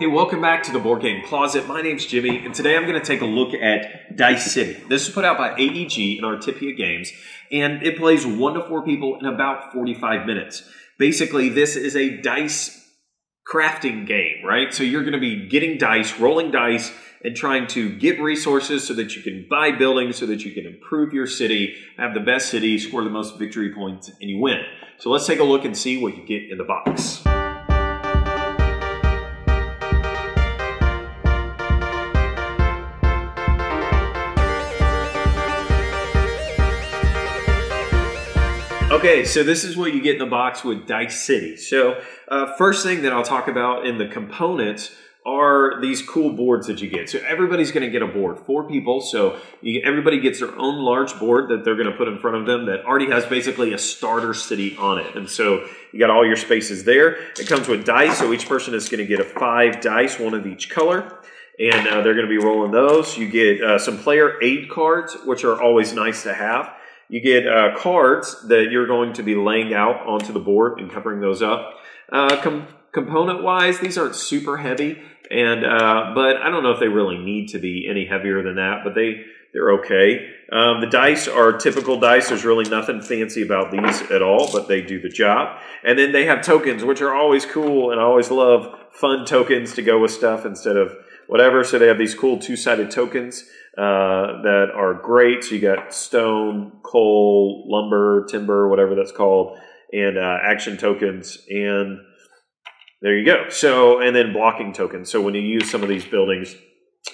Hey, welcome back to the Board Game Closet. My name's Jimmy, and today I'm going to take a look at Dice City. This is put out by AEG and Artipia Games, and it plays 1 to 4 people in about 45 minutes. Basically, this is a dice crafting game, right? So you're going to be getting dice, rolling dice, and trying to get resources so that you can buy buildings, so that you can improve your city, have the best city, score the most victory points, and you win. So let's take a look and see what you get in the box. Okay, so this is what you get in the box with Dice City. So first thing that I'll talk about in the components are these cool boards that you get. So everybody's going to get a board, 4 people. So everybody gets their own large board that they're going to put in front of them that already has basically a starter city on it. And so you got all your spaces there. It comes with dice, so each person is going to get 5 dice, 1 of each color. And they're going to be rolling those. You get some player aid cards, which are always nice to have. You get cards that you're going to be laying out onto the board and covering those up. Component-wise, these aren't super heavy, and but I don't know if they really need to be any heavier than that, but they're okay. The dice are typical dice. There's really nothing fancy about these at all, but they do the job. And then they have tokens, which are always cool, and I always love fun tokens to go with stuff instead of whatever. So they have these cool 2-sided tokens that are great. So you got stone, coal, lumber, timber, whatever that's called, and action tokens. And there you go. So, and then blocking tokens. So when you use some of these buildings,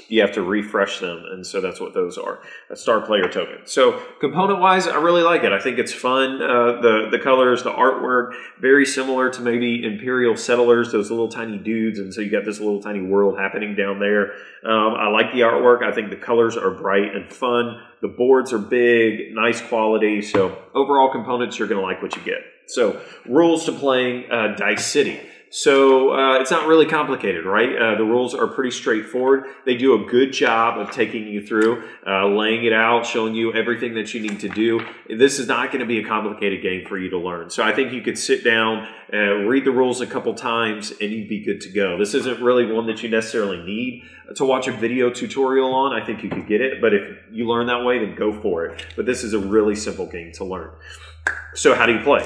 you have to refresh them, and so that's what those are, a star player token. So component-wise, I really like it. I think it's fun. The colors, the artwork, very similar to maybe Imperial Settlers, those little tiny dudes, and so you got this little tiny world happening down there. I like the artwork. I think the colors are bright and fun. The boards are big, nice quality. So overall components, you're going to like what you get. So rules to playing Dice City. So it's not really complicated, right? The rules are pretty straightforward. They do a good job of taking you through, laying it out, showing you everything that you need to do. This is not going to be a complicated game for you to learn. So I think you could sit down, read the rules a couple times, and you'd be good to go. This isn't really one that you necessarily need to watch a video tutorial on. I think you could get it, but if you learn that way, then go for it. But this is a really simple game to learn. So how do you play?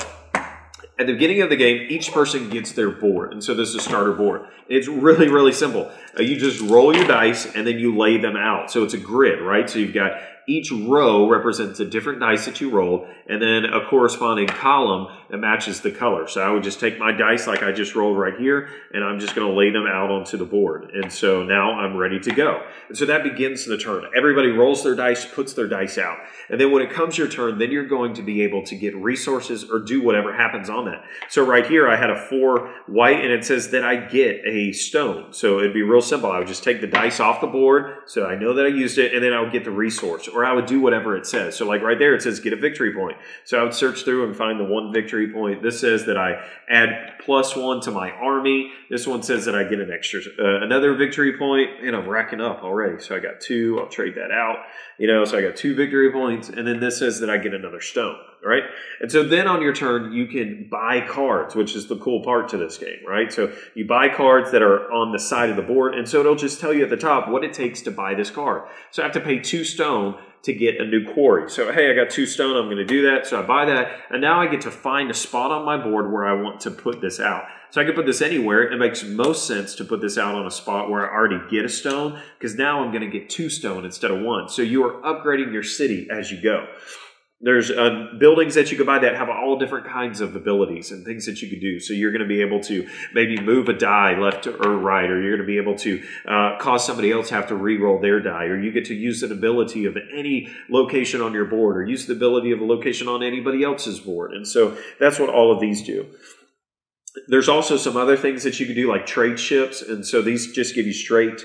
At the beginning of the game, each person gets their board, and so this is a starter board. It's really, really simple. You just roll your dice, and then you lay them out. So it's a grid, right? So you've got each row represents a different dice that you rolled, and then a corresponding column that matches the color. So I would just take my dice like I just rolled right here, and I'm just going to lay them out onto the board. And so now I'm ready to go. And so that begins the turn. Everybody rolls their dice, puts their dice out. And then when it comes your turn, then you're going to be able to get resources or do whatever happens on that. So right here, I had a 4 white, and it says that I get a stone. So it'd be real simple. I would just take the dice off the board, so I know that I used it, and then I would get the resource, or I would do whatever it says. So like right there, it says get a victory point. So I would search through and find the 1 victory point. This says that I add +1 to my army. This one says that I get an extra, another victory point, and I'm racking up already. So I got 2, I'll trade that out, so I got 2 victory points, and then this says that I get another stone, right? And so then on your turn, you can buy cards, which is the cool part to this game, right? So you buy cards that are on the side of the board, and so it'll just tell you at the top what it takes to buy this card. So I have to pay 2 stone to get a new quarry. So, hey, I got 2 stone, I'm going to do that. So I buy that, and now I get to find a spot on my board where I want to put this out. So I can put this anywhere. It makes most sense to put this out on a spot where I already get a stone, because now I'm going to get 2 stone instead of 1. So you are upgrading your city as you go. There's buildings that you can buy that have all different kinds of abilities and things that you can do. So you're going to be able to maybe move a die left or right, or you're going to be able to cause somebody else to have to re-roll their die, or you get to use an ability of any location on your board, or use the ability of a location on anybody else's board. And so that's what all of these do. There's also some other things that you can do, like trade ships, and so these just give you straight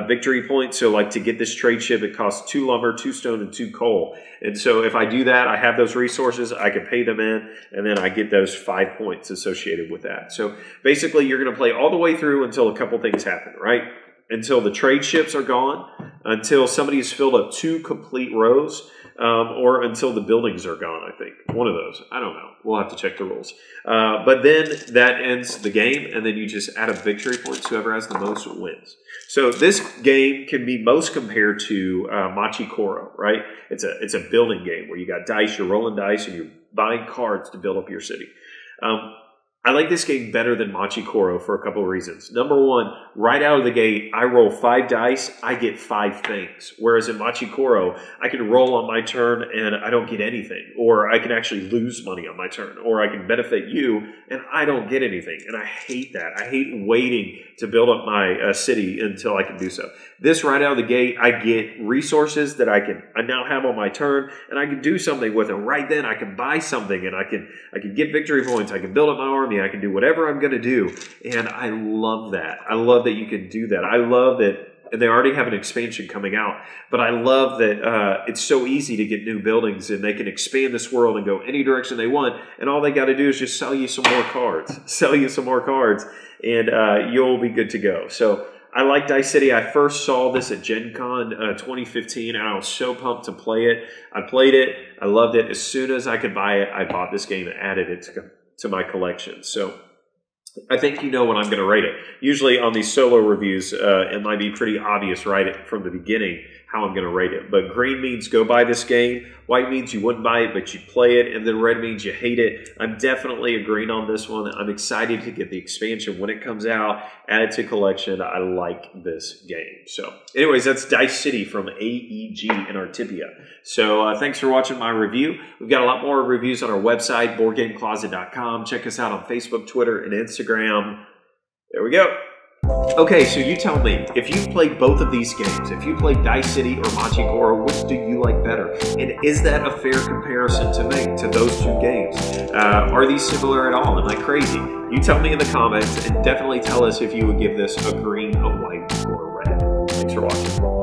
victory points. So like to get this trade ship, it costs 2 lumber, 2 stone, and 2 coal. And so if I do that, I have those resources, I can pay them in, and then I get those 5 points associated with that. So basically, you're going to play all the way through until a couple things happen, right? until the trade ships are gone, until somebody has filled up 2 complete rows, or until the buildings are gone, I think. One of those. I don't know. We'll have to check the rules. But then that ends the game, and then you just add up victory points. Whoever has the most wins. So this game can be most compared to Machi Koro, right? It's a building game where you got dice, you're rolling dice, and you're buying cards to build up your city. I like this game better than Machi Koro for a couple of reasons. Number one, right out of the gate, I roll 5 dice, I get 5 things. Whereas in Machi Koro, I can roll on my turn and I don't get anything. Or I can actually lose money on my turn. Or I can benefit you and I don't get anything. And I hate that. I hate waiting to build up my city until I can do so. This right out of the gate, I get resources that I now have on my turn, and I can do something with them. Right then, I can buy something, and I can get victory points. I can build up my army. I can do whatever I'm going to do, and I love that. I love that you can do that. I love that. And they already have an expansion coming out, but I love that it's so easy to get new buildings, and they can expand this world and go any direction they want, and all they got to do is just sell you some more cards. Sell you some more cards, and you'll be good to go. So I like Dice City. I first saw this at Gen Con 2015, and I was so pumped to play it. I played it. I loved it. As soon as I could buy it, I bought this game and added it to my collection. So I think you know what I'm going to rate it. Usually on these solo reviews, it might be pretty obvious right from the beginning how I'm going to rate it. But green means go buy this game. White means you wouldn't buy it, but you play it. And then red means you hate it. I'm definitely agreeing on this one. I'm excited to get the expansion when it comes out. Add it to collection. I like this game. So anyways, that's Dice City from AEG in Artipia. So thanks for watching my review. We've got a lot more reviews on our website, BoardGameCloset.com. Check us out on Facebook, Twitter, and Instagram. There we go. Okay, so you tell me, if you've played both of these games, if you played Dice City or Machi Koro, which do you like better? And is that a fair comparison to make to those 2 games? Are these similar at all? Am I crazy? You tell me in the comments, and definitely tell us if you would give this a green, a white, or a red. Thanks for watching.